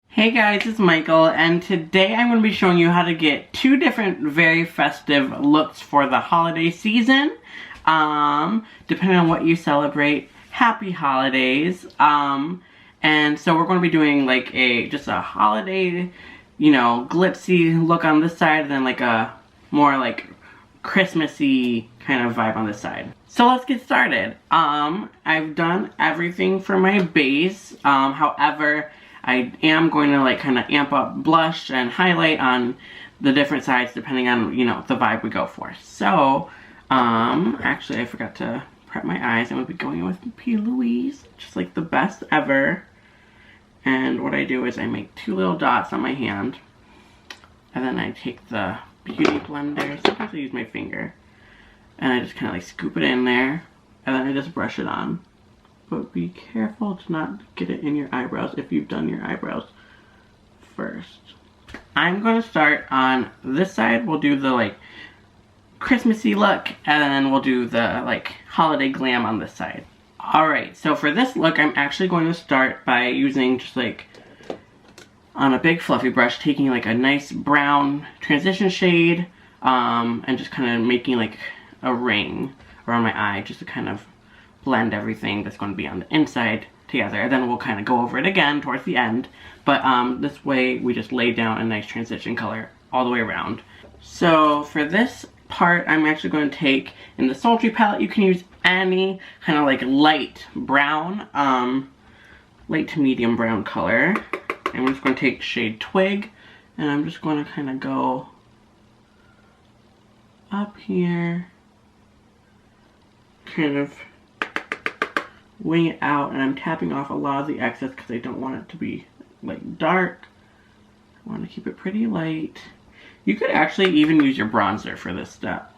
Hey guys, it's Michael, and today I'm going to be showing you how to get two different very festive looks for the holiday season. Depending on what you celebrate, happy holidays. And so we're going to be doing like just a holiday, glitzy look on this side, and then like a more like Christmassy kind of vibe on this side. So let's get started. I've done everything for my base. However, I am going to like kind of amp up blush and highlight on the different sides depending on, the vibe we go for. So, actually I forgot to prep my eyes. I'm going to be going in with P. Louise, just like the best ever. And what I do is I make two little dots on my hand, and then I take the beauty blender, sometimes I use my finger, and I just kind of like scoop it in there, and then I just brush it on. But be careful to not get it in your eyebrows if you've done your eyebrows first. I'm going to start on this side. We'll do the like Christmassy look, and then we'll do the like holiday glam on this side. Alright, so for this look, I'm actually going to start by using just like on a big fluffy brush, taking like a nice brown transition shade, and just kind of making like a ring around my eye just to kind of blend everything that's going to be on the inside together. And then we'll kind of go over it again towards the end. But this way we just lay down a nice transition color all the way around. So for this part, I'm actually going to take, in the Sultry palette, you can use any kind of like light brown, light to medium brown color. I'm just going to take shade Twig, and I'm just going to kind of go up here, kind of wing it out, and I'm tapping off a lot of the excess because I don't want it to be like dark. I want to keep it pretty light. You could actually even use your bronzer for this step.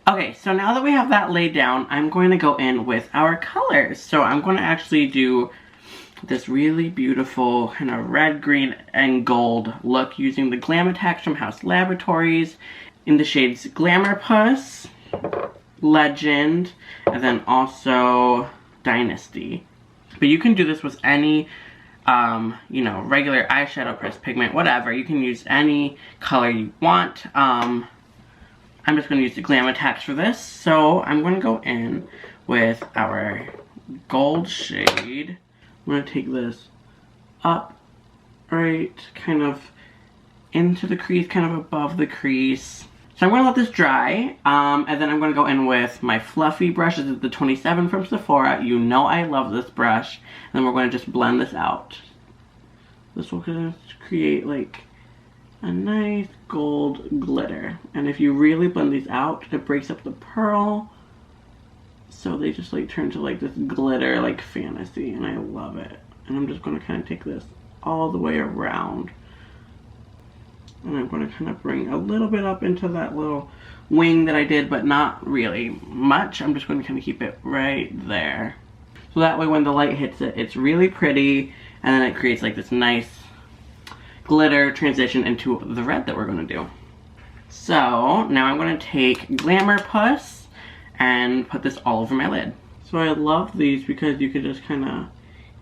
Okay, so now that we have that laid down, I'm going to go in with our colors. So I'm going to actually do this really beautiful kind of red, green, and gold look using the Glam Attacks from House Laboratories in the shades Glamour Puss, Legend, and then also Dynasty. But you can do this with any, regular eyeshadow, pressed pigment, whatever. You can use any color you want. I'm just going to use the Glam Attacks for this. So I'm going to go in with our gold shade. I'm going to take this up, right, kind of into the crease, kind of above the crease. So I'm going to let this dry, and then I'm going to go in with my fluffy brush. This is the 27 from Sephora. You know I love this brush. And then we're going to just blend this out. This will kind of create like a nice gold glitter. And if you really blend these out, it breaks up the pearl. So they just like turn to like this glitter like fantasy, and I love it. And I'm just going to kind of take this all the way around. And I'm going to kind of bring a little bit up into that little wing that I did, but not really much. I'm just going to kind of keep it right there. So that way when the light hits it, it's really pretty, and then it creates like this nice glitter transition into the red that we're going to do. So now I'm going to take Glamour Puss and put this all over my lid. So I love these because you could just kind of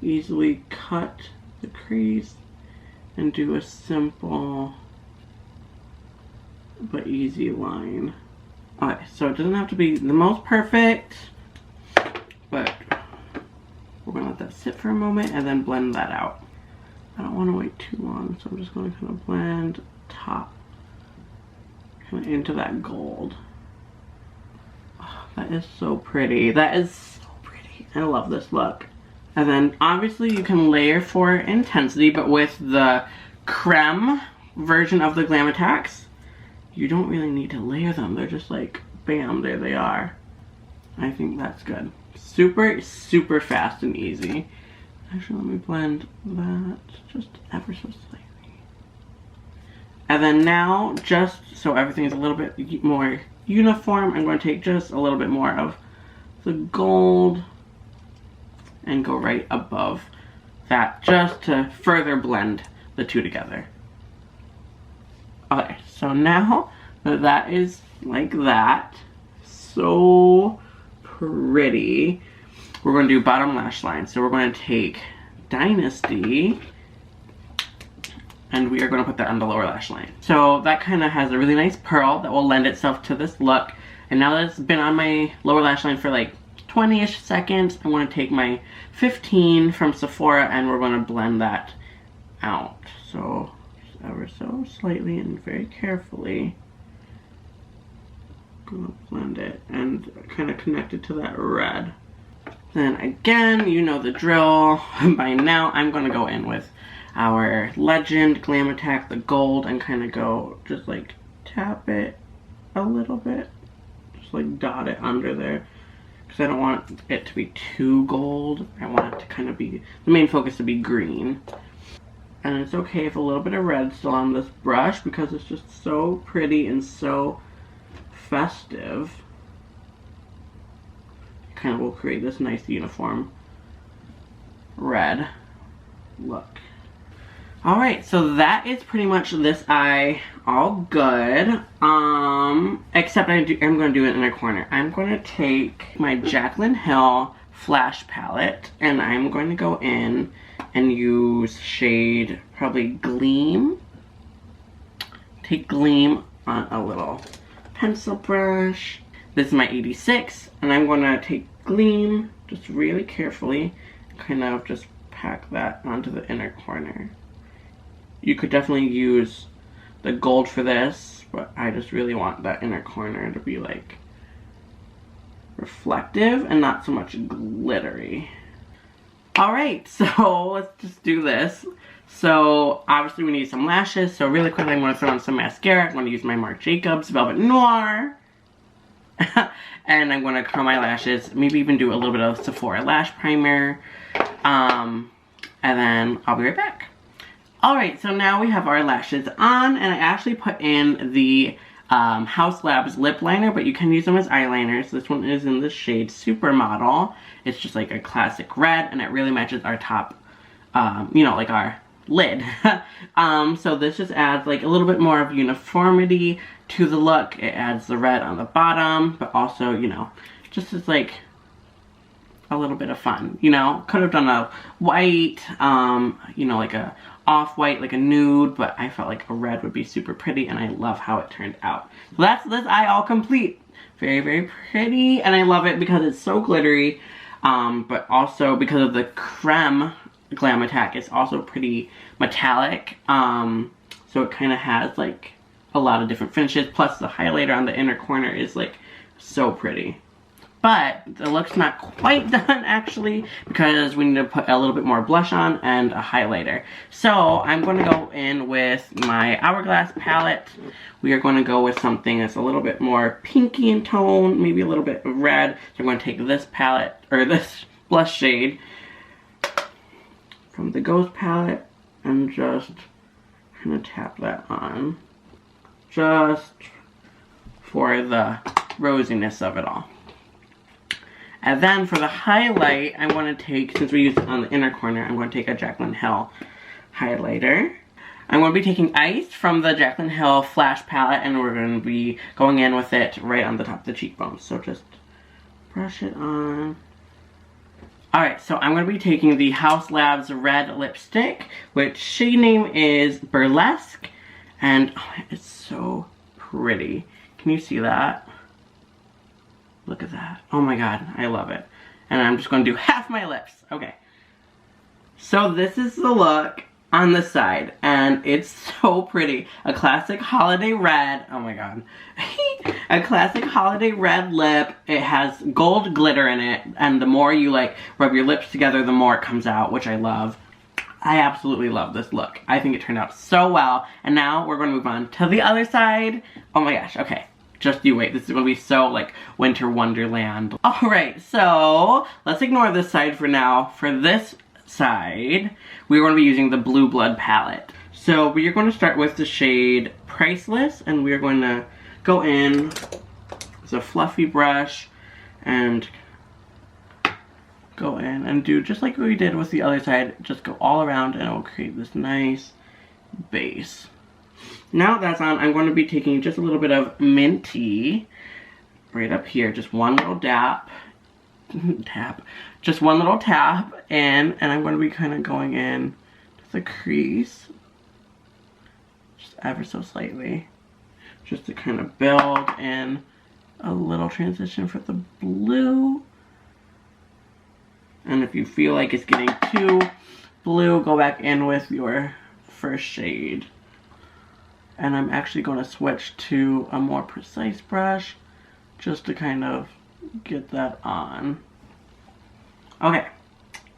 easily cut the crease and do a simple but easy line. Okay, so it doesn't have to be the most perfect, but we're gonna let that sit for a moment and then blend that out. I don't want to wait too long, so I'm just going to kind of blend top kind of into that gold. Oh, that is so pretty. That is so pretty. I love this look. And then obviously you can layer for intensity, but with the creme version of the Glam Attacks, you don't really need to layer them. They're just like, bam, there they are. I think that's good. Super, super fast and easy. Actually, let me blend that just ever so slightly. And then now, just so everything is a little bit more uniform, I'm going to take just a little bit more of the gold and go right above that just to further blend the two together. Okay, so now that is like that, so pretty. we're going to do bottom lash line. So we're going to take Dynasty, and we are going to put that on the lower lash line. So that kind of has a really nice pearl that will lend itself to this look. And now that it's been on my lower lash line for like 20-ish seconds, I'm going to take my 15 from Sephora and we're going to blend that out. So just ever so slightly and very carefully. I'm going to blend it and kind of connect it to that red. Then again, you know the drill by now. I'm going to go in with our Legend Glam Attack, the gold, and kind of go just like tap it a little bit. Just like dot it under there. Because I don't want it to be too gold. I want it to kind of be, the main focus to be green. And it's okay if a little bit of red's still on this brush because it's just so pretty and so festive. It kind of will create this nice uniform red look. Alright, so that is pretty much this eye all good. Except I'm going to do an inner corner. I'm going to take my Jaclyn Hill Flash Palette and I'm going to go in and use shade probably Gleam. Take Gleam on a little pencil brush. This is my 86 and I'm going to take Gleam just really carefully, kind of just pack that onto the inner corner. You could definitely use the gold for this, but I just really want that inner corner to be like reflective and not so much glittery. Alright, so let's just do this. So obviously we need some lashes, so really quickly I'm going to throw on some mascara. I'm going to use my Marc Jacobs Velvet Noir. And I'm going to curl my lashes, maybe even do a little bit of Sephora lash primer. And then I'll be right back. Alright, so now we have our lashes on, and I actually put in the Haus Labs lip liner, but you can use them as eyeliners. This one is in the shade Supermodel. It's just like a classic red, and it really matches our top, you know, like our lid. So this just adds like a little bit more of uniformity to the look. It adds the red on the bottom, but also, you know, just as like a little bit of fun, you know. Could have done a white, you know, like a off-white, like a nude, but I felt like a red would be super pretty, and I love how it turned out. So that's this eye all complete. Very, very pretty, and I love it because it's so glittery, but also because of the creme Glam Attack, it's also pretty metallic, so it kind of has like a lot of different finishes, plus the highlighter on the inner corner is like so pretty. But the look's not quite done actually, because we need to put a little bit more blush on and a highlighter. So I'm going to go in with my Hourglass palette. We are going to go with something that's a little bit more pinky in tone, maybe a little bit of red. So I'm going to take this palette, or this blush shade from the Ghost palette and just kind of tap that on. Just for the rosiness of it all. And then for the highlight, I'm going to take, since we used it on the inner corner, I'm going to take a Jaclyn Hill highlighter. I'm going to be taking Ice from the Jaclyn Hill Flash palette, and we're going to be going in with it right on the top of the cheekbones. So just brush it on. Alright, so I'm going to be taking the Haus Labs red lipstick, which shade name is Burlesque, and oh, it's so pretty. Can you see that? Look at that. Oh my god, I love it. And I'm just going to do half my lips. Okay. So this is the look on the side, and it's so pretty. A classic holiday red. Oh my god. A classic holiday red lip. It has gold glitter in it, and the more you like rub your lips together, the more it comes out, which I love. I absolutely love this look. I think it turned out so well. And now we're going to move on to the other side. Oh my gosh, okay. Just you wait, this is going to be so like winter wonderland. Alright, so let's ignore this side for now. For this side, we're going to be using the Blue Blood palette. So we are going to start with the shade Priceless, and we're going to go in with a fluffy brush and go in and do just like we did with the other side. Just go all around and it will create this nice base. Now that's on, I'm going to be taking just a little bit of Minty right up here. Just one little dab. just one little tap in, and I'm going to be kind of going in to the crease, just ever so slightly, just to kind of build in a little transition for the blue. And if you feel like it's getting too blue, go back in with your first shade. And I'm actually going to switch to a more precise brush just to kind of get that on. Okay,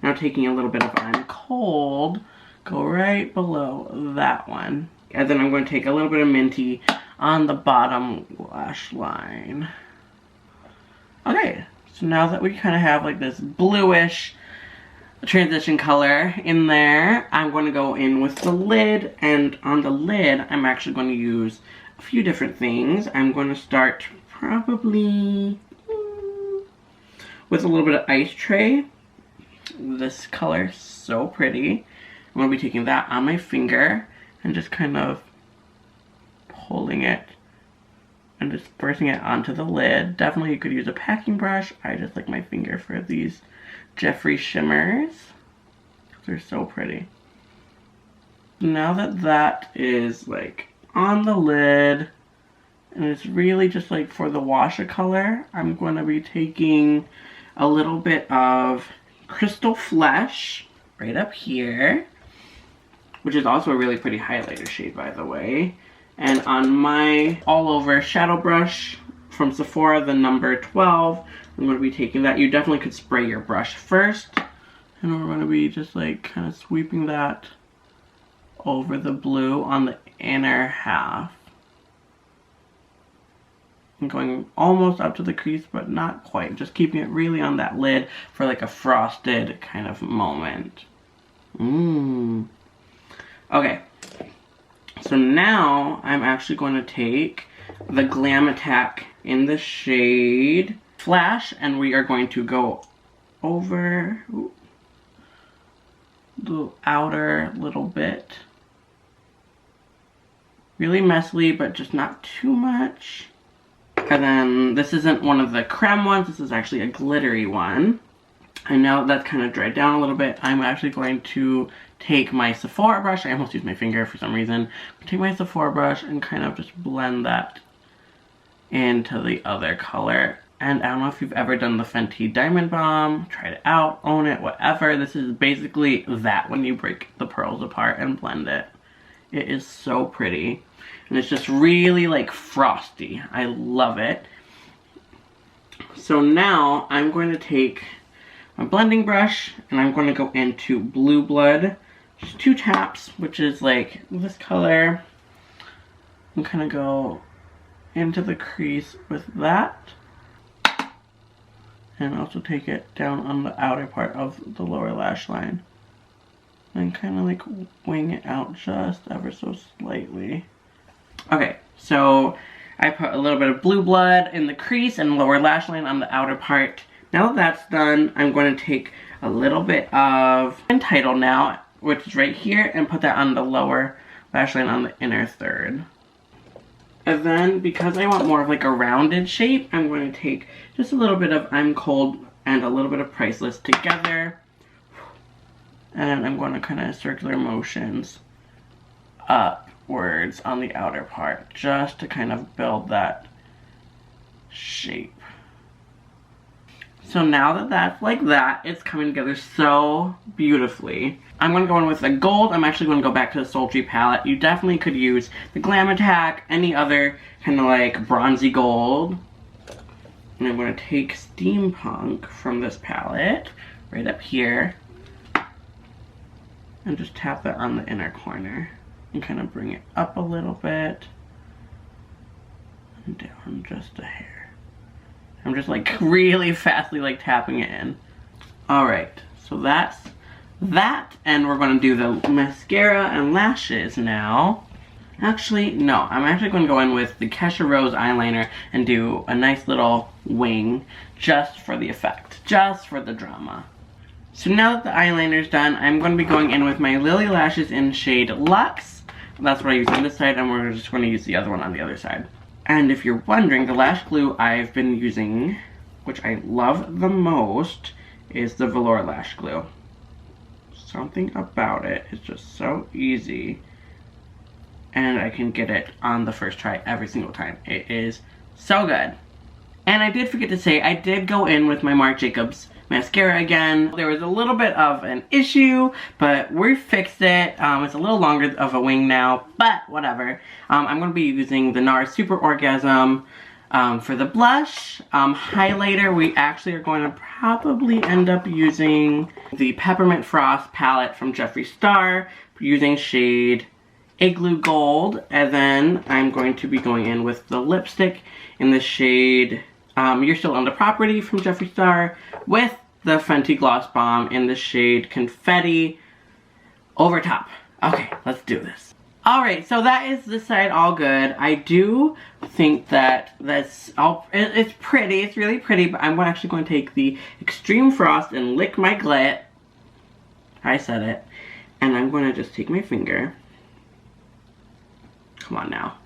now taking a little bit of I'm Cold, go right below that one. And then I'm going to take a little bit of Minty on the bottom lash line. Okay, so now that we kind of have like this bluish transition color in there, I'm going to go in with the lid, and on the lid I'm actually going to use a few different things. I'm going to start probably with a little bit of Ice Tray. This color, so pretty. I'm going to be taking that on my finger and just kind of holding it and dispersing it onto the lid. Definitely you could use a packing brush. I just like my finger for these Jeffree shimmers. They're so pretty. Now that that is like on the lid and it's really just like for the wash of color, I'm going to be taking a little bit of Crystal Flesh right up here, which is also a really pretty highlighter shade, by the way. And on my all over shadow brush from Sephora, the number 12, I'm going to be taking that. You definitely could spray your brush first. And we're going to be just like kind of sweeping that over the blue on the inner half. And going almost up to the crease, but not quite. Just keeping it really on that lid for like a frosted kind of moment. Okay. So now I'm actually going to take the Glam Attack in the shade Flash, and we are going to go over the outer little bit. Really messily, but just not too much. And then this isn't one of the creme ones, this is actually a glittery one. I know that's kind of dried down a little bit. I'm actually going to take my Sephora brush. I almost used my finger for some reason. Take my Sephora brush and kind of just blend that into the other color. And I don't know if you've ever done the Fenty Diamond Bomb. Tried it out, own it, whatever. This is basically that when you break the pearls apart and blend it. It is so pretty. And it's just really like frosty. I love it. So now I'm going to take my blending brush and I'm going to go into Blue Blood. Just 2 taps, which is like this color. And kind of go into the crease with that. And also take it down on the outer part of the lower lash line. And kind of like wing it out just ever so slightly. Okay, so I put a little bit of Blue Blood in the crease and lower lash line on the outer part. Now that that's done, I'm going to take a little bit of Entitled now, which is right here, and put that on the lower lash line on the inner third. And then, because I want more of like a rounded shape, I'm going to take just a little bit of I'm Cold and a little bit of Priceless together. And I'm going to kind of circular motions upwards on the outer part, just to kind of build that shape. So now that that's like that, it's coming together so beautifully. I'm going to go in with the gold. I'm actually going to go back to the Sultry palette. You definitely could use the Glam Attack, any other kind of like bronzy gold. And I'm going to take Steampunk from this palette, right up here. And just tap that on the inner corner. And kind of bring it up a little bit. And down just a hair. I'm just like really fastly like tapping it in. Alright, so that's that, and we're going to do the mascara and lashes now. Actually, no, I'm actually going to go in with the Kesha Rose eyeliner and do a nice little wing just for the effect, just for the drama. So now that the eyeliner's done, I'm going to be going in with my Lily Lashes in shade Luxe. That's what I use on this side, and we're just going to use the other one on the other side. And if you're wondering, the lash glue I've been using which I love the most, is the velour lash glue. Something about it is just so easy, and I can get it on the first try every single time. It is so good. And I did forget to say, I did go in with my Marc Jacobs mascara again. There was a little bit of an issue, but we fixed it. It's a little longer of a wing now, but whatever. I'm going to be using the NARS Super Orgasm for the blush. Highlighter, we actually are going to probably end up using the Peppermint Frost palette from Jeffree Star, using shade Igloo Gold, and then I'm going to be going in with the lipstick in the shade You're Still on the Property from Jeffree Star, with the Fenty Gloss Bomb in the shade Confetti over top. Okay, let's do this. Alright, so that is this side all good. I do think that that's all, it's pretty, it's really pretty, but I'm actually going to take the Extreme Frost and lick my glit. I said it. And I'm going to just take my finger. Come on now.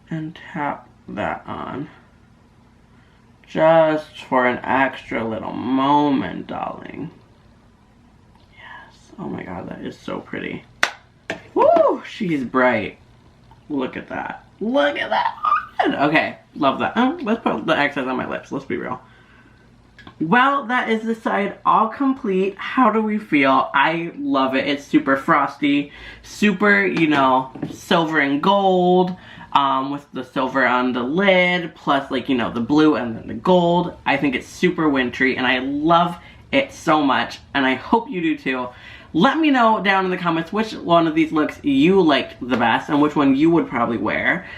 And tap that on. Just for an extra little moment, darling. Yes. Oh my god, that is so pretty. Woo! She's bright. Look at that. Look at that. Okay, love that. Let's put the excess on my lips. Let's be real. Well, that is the side all complete. How do we feel? I love it. It's super frosty. Super, you know, silver and gold. With the silver on the lid. Plus, like, you know, the blue and then the gold. I think it's super wintry. And I love it so much. And I hope you do too. Let me know down in the comments which one of these looks you liked the best and which one you would probably wear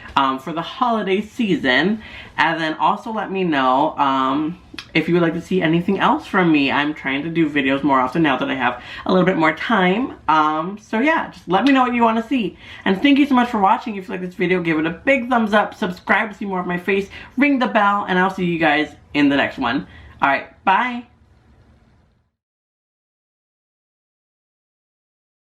for the holiday season. And then also let me know if you would like to see anything else from me. I'm trying to do videos more often now that I have a little bit more time. So yeah, just let me know what you want to see. And thank you so much for watching. If you like this video, give it a big thumbs up, subscribe to see more of my face, ring the bell, and I'll see you guys in the next one. Alright, bye!